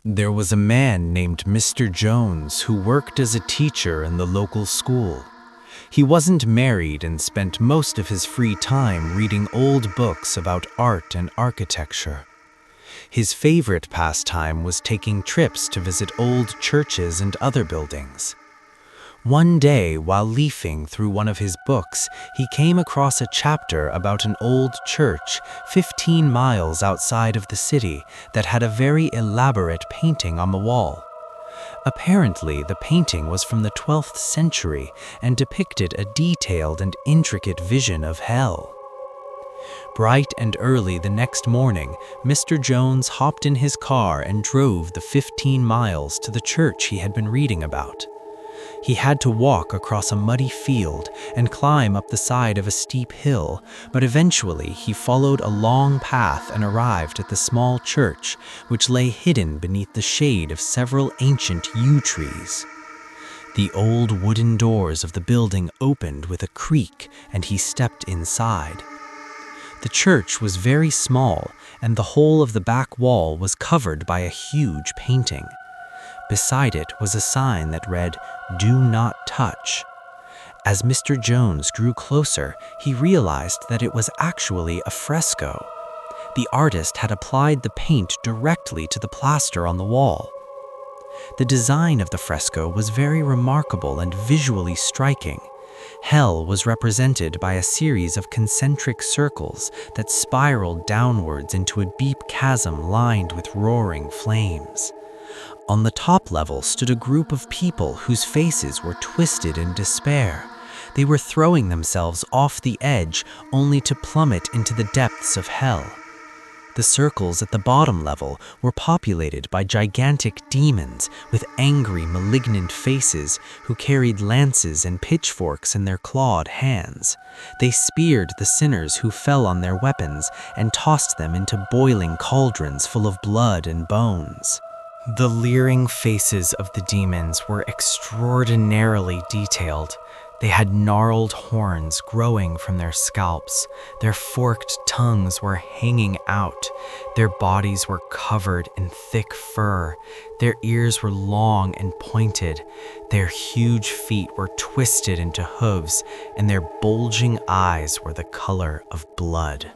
There was a man named Mr. Jones who worked as a teacher in the local school. He wasn't married and spent most of his free time reading old books about art and architecture. His favorite pastime was taking trips to visit old churches and other buildings. One day, while leafing through one of his books, he came across a chapter about an old church 15 miles outside of the city that had a very elaborate painting on the wall. Apparently, the painting was from the 12th century and depicted a detailed and intricate vision of hell. Bright and early the next morning, Mr. Jones hopped in his car and drove the 15 miles to the church he had been reading about. He had to walk across a muddy field and climb up the side of a steep hill, but eventually he followed a long path and arrived at the small church, which lay hidden beneath the shade of several ancient yew trees. The old wooden doors of the building opened with a creak, and he stepped inside. The church was very small, and the whole of the back wall was covered by a huge painting. Beside it was a sign that read, "Do not touch." As Mr. Jones grew closer, he realized that it was actually a fresco. The artist had applied the paint directly to the plaster on the wall. The design of the fresco was very remarkable and visually striking. Hell was represented by a series of concentric circles that spiraled downwards into a deep chasm lined with roaring flames. On the top level stood a group of people whose faces were twisted in despair. They were throwing themselves off the edge only to plummet into the depths of hell. The circles at the bottom level were populated by gigantic demons with angry, malignant faces who carried lances and pitchforks in their clawed hands. They speared the sinners who fell on their weapons and tossed them into boiling cauldrons full of blood and bones. The leering faces of the demons were extraordinarily detailed. They had gnarled horns growing from their scalps. Their forked tongues were hanging out. Their bodies were covered in thick fur. Their ears were long and pointed. Their huge feet were twisted into hooves, and their bulging eyes were the color of blood.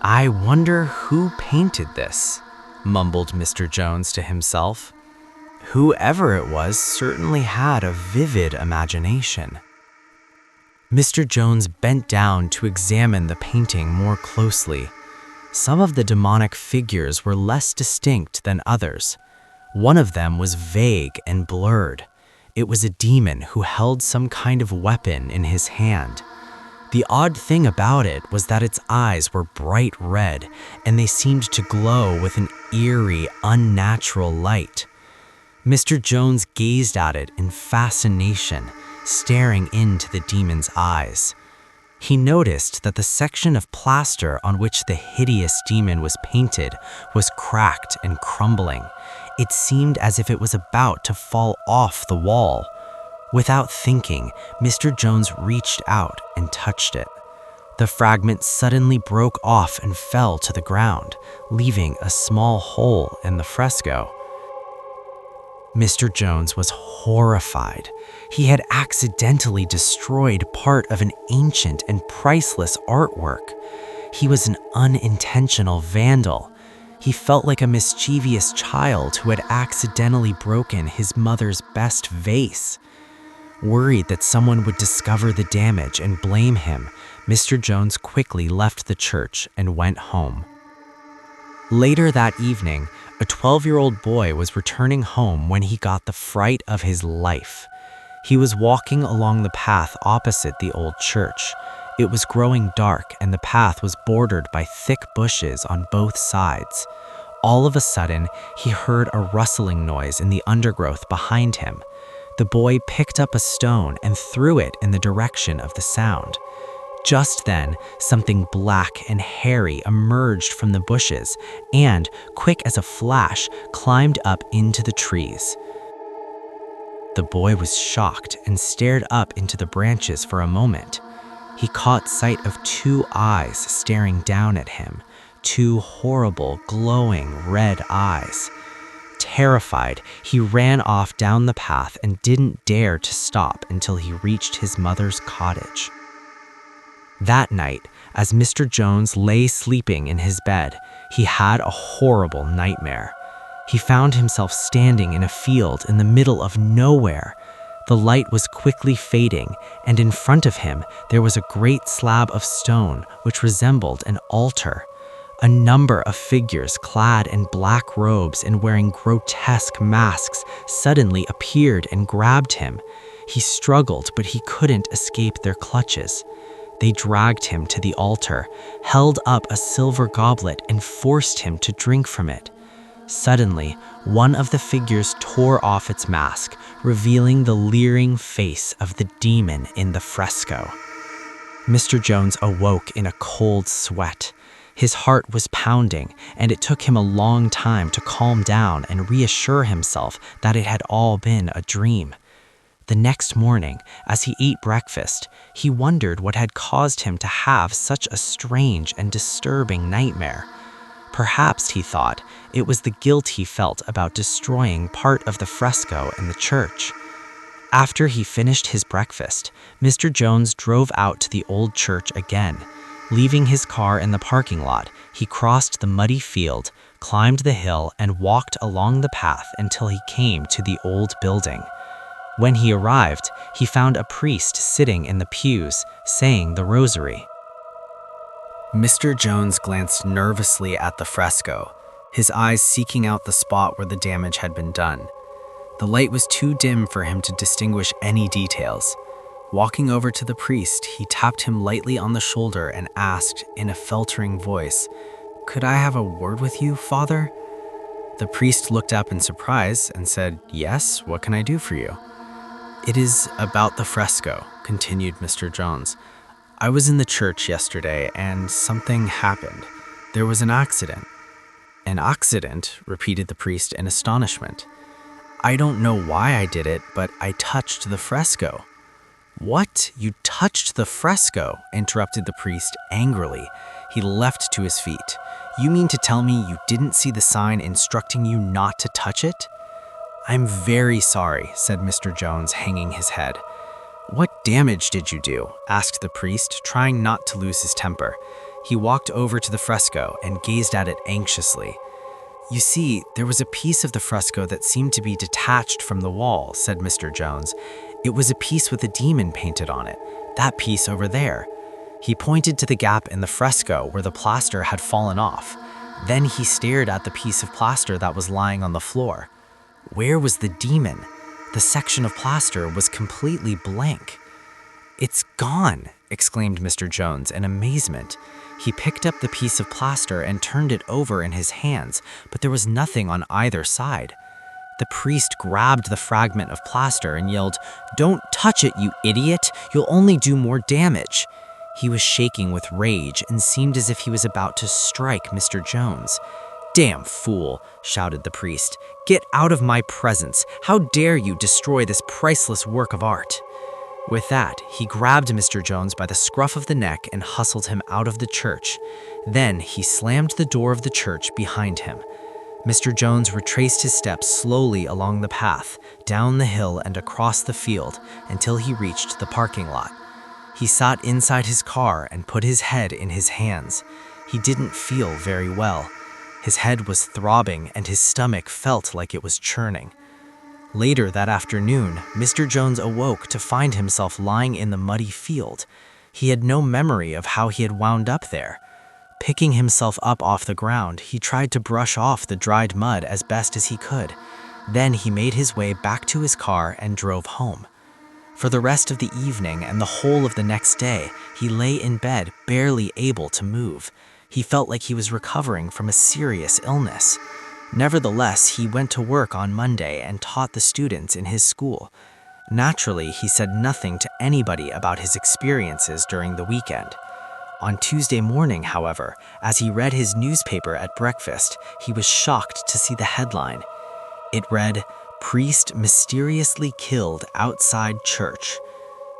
"I wonder who painted this," mumbled Mr. Jones to himself. Whoever it was certainly had a vivid imagination. Mr. Jones bent down to examine the painting more closely. Some of the demonic figures were less distinct than others. One of them was vague and blurred. It was a demon who held some kind of weapon in his hand. The odd thing about it was that its eyes were bright red, and they seemed to glow with an eerie, unnatural light. Mr. Jones gazed at it in fascination, staring into the demon's eyes. He noticed that the section of plaster on which the hideous demon was painted was cracked and crumbling. It seemed as if it was about to fall off the wall. Without thinking, Mr. Jones reached out and touched it. The fragment suddenly broke off and fell to the ground, leaving a small hole in the fresco. Mr. Jones was horrified. He had accidentally destroyed part of an ancient and priceless artwork. He was an unintentional vandal. He felt like a mischievous child who had accidentally broken his mother's best vase. Worried that someone would discover the damage and blame him, Mr. Jones quickly left the church and went home. Later that evening, a 12-year-old boy was returning home when he got the fright of his life. He was walking along the path opposite the old church. It was growing dark, and the path was bordered by thick bushes on both sides. All of a sudden, he heard a rustling noise in the undergrowth behind him. The boy picked up a stone and threw it in the direction of the sound. Just then, something black and hairy emerged from the bushes and, quick as a flash, climbed up into the trees. The boy was shocked and stared up into the branches for a moment. He caught sight of two eyes staring down at him, two horrible, glowing red eyes. Terrified, he ran off down the path and didn't dare to stop until he reached his mother's cottage. That night, as Mr. Jones lay sleeping in his bed, he had a horrible nightmare. He found himself standing in a field in the middle of nowhere. The light was quickly fading, and in front of him there was a great slab of stone which resembled an altar. A number of figures clad in black robes and wearing grotesque masks suddenly appeared and grabbed him. He struggled, but he couldn't escape their clutches. They dragged him to the altar, held up a silver goblet, and forced him to drink from it. Suddenly, one of the figures tore off its mask, revealing the leering face of the demon in the fresco. Mr. Jones awoke in a cold sweat. His heart was pounding, and it took him a long time to calm down and reassure himself that it had all been a dream. The next morning, as he ate breakfast, he wondered what had caused him to have such a strange and disturbing nightmare. Perhaps, he thought, it was the guilt he felt about destroying part of the fresco in the church. After he finished his breakfast, Mr. Jones drove out to the old church again. Leaving his car in the parking lot, he crossed the muddy field, climbed the hill, and walked along the path until he came to the old building. When he arrived, he found a priest sitting in the pews, saying the rosary. Mr. Jones glanced nervously at the fresco, his eyes seeking out the spot where the damage had been done. The light was too dim for him to distinguish any details. Walking over to the priest, he tapped him lightly on the shoulder and asked in a faltering voice, "Could I have a word with you, Father?" The priest looked up in surprise and said, "Yes, what can I do for you?" "It is about the fresco," continued Mr. Jones. "I was in the church yesterday and something happened. There was an accident." "An accident?" repeated the priest in astonishment. "I don't know why I did it, but I touched the fresco." "What? You touched the fresco?" interrupted the priest angrily. He leapt to his feet. "You mean to tell me you didn't see the sign instructing you not to touch it?" "I'm very sorry," said Mr. Jones, hanging his head. "What damage did you do?" asked the priest, trying not to lose his temper. He walked over to the fresco and gazed at it anxiously. "You see, there was a piece of the fresco that seemed to be detached from the wall," said Mr. Jones. "It was a piece with a demon painted on it, that piece over there." He pointed to the gap in the fresco where the plaster had fallen off. Then he stared at the piece of plaster that was lying on the floor. Where was the demon? The section of plaster was completely blank. "It's gone!" exclaimed Mr. Jones in amazement. He picked up the piece of plaster and turned it over in his hands, but there was nothing on either side. The priest grabbed the fragment of plaster and yelled, "Don't touch it, you idiot! You'll only do more damage!" He was shaking with rage and seemed as if he was about to strike Mr. Jones. "Damn fool!" shouted the priest. "Get out of my presence! How dare you destroy this priceless work of art!" With that, he grabbed Mr. Jones by the scruff of the neck and hustled him out of the church. Then he slammed the door of the church behind him. Mr. Jones retraced his steps slowly along the path, down the hill and across the field until he reached the parking lot. He sat inside his car and put his head in his hands. He didn't feel very well. His head was throbbing and his stomach felt like it was churning. Later that afternoon, Mr. Jones awoke to find himself lying in the muddy field. He had no memory of how he had wound up there. Picking himself up off the ground, he tried to brush off the dried mud as best as he could. Then he made his way back to his car and drove home. For the rest of the evening and the whole of the next day, he lay in bed, barely able to move. He felt like he was recovering from a serious illness. Nevertheless, he went to work on Monday and taught the students in his school. Naturally, he said nothing to anybody about his experiences during the weekend. On Tuesday morning, however, as he read his newspaper at breakfast, he was shocked to see the headline. It read, "Priest mysteriously killed outside church."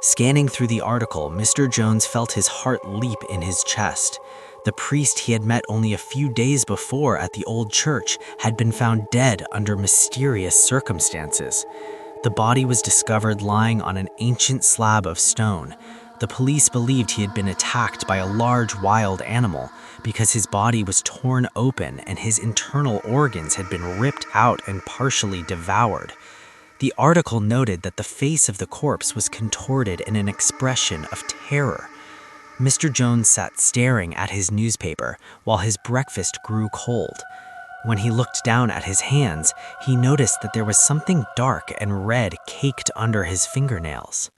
Scanning through the article, Mr. Jones felt his heart leap in his chest. The priest he had met only a few days before at the old church had been found dead under mysterious circumstances. The body was discovered lying on an ancient slab of stone. The police believed he had been attacked by a large wild animal because his body was torn open and his internal organs had been ripped out and partially devoured. The article noted that the face of the corpse was contorted in an expression of terror. Mr. Jones sat staring at his newspaper while his breakfast grew cold. When he looked down at his hands, he noticed that there was something dark and red caked under his fingernails.